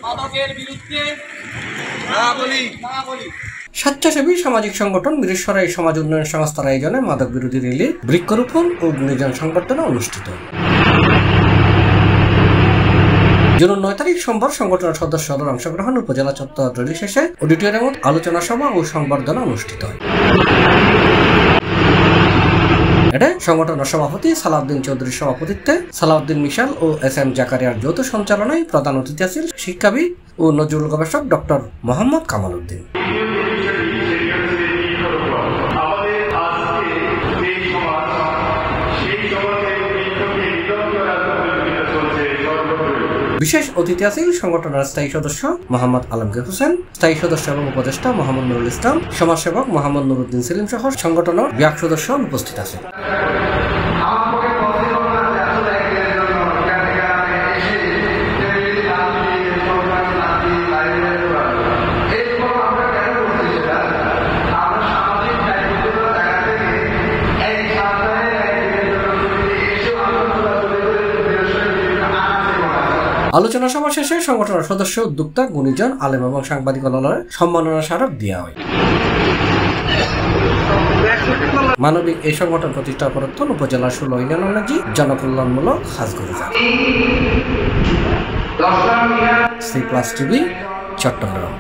মাদকের বিরুদ্ধে স্বেচ্ছাসেবী সামাজিক সংগঠন বীরেশ্বরা এই সমাজ উন্নয়ন সংস্থার আয়োজনে মাদক বিরোধী র্যালি, বৃক্ষরোপণ ও গুণীজন সংবর্ধনা অনুষ্ঠিত। জুন 9 তারিখ সোমবার সংগঠনের সদস্যদের অংশগ্রহণ উপজেলা চত্বর র্যালি শেষে অডিটোরিয়ামে আলোচনা সভা ও সংবর্ধনা অনুষ্ঠিত হয়। এতে সংগঠনের সভাপতি সালাউদ্দিন চৌধুরীর সভাপতিত্বে সালাউদ্দিন মিশাল ও এস.এম. জাকারিয়ার যৌথ সঞ্চালনায় প্রধান অতিথি আছেন শিক্ষাবিদ ও নজরুল গবেষক ডক্টর মোহাম্মদ কামাল উদ্দিন। বিশেষ অতিথি আছেন সংগঠনের স্থায়ী সদস্য মোহাম্মদ আলমগীর হোসেন, স্থায়ী সদস্য এবং উপদেষ্টা মোহাম্মদ নুরুল ইসলাম, সমাজসেবক মোহাম্মদ নুরুদ্দিন সেলিম সহ সংগঠনের বিভাগ সদস্য উপস্থিত আছেন। আলোচনা সভা শেষে সংগঠনের সদস্য, উদ্যোক্তা, গুণীজন, আলেম এবং সাংবাদিকদের সম্মাননা স্মারক দেওয়া হয়। মানবিক এই সংগঠন প্রতিষ্ঠা করেন উপজেলার 16 ইউনিয়ন জনকল্যাণমূলক হাজগরুজা। C+ TV, Chittagong.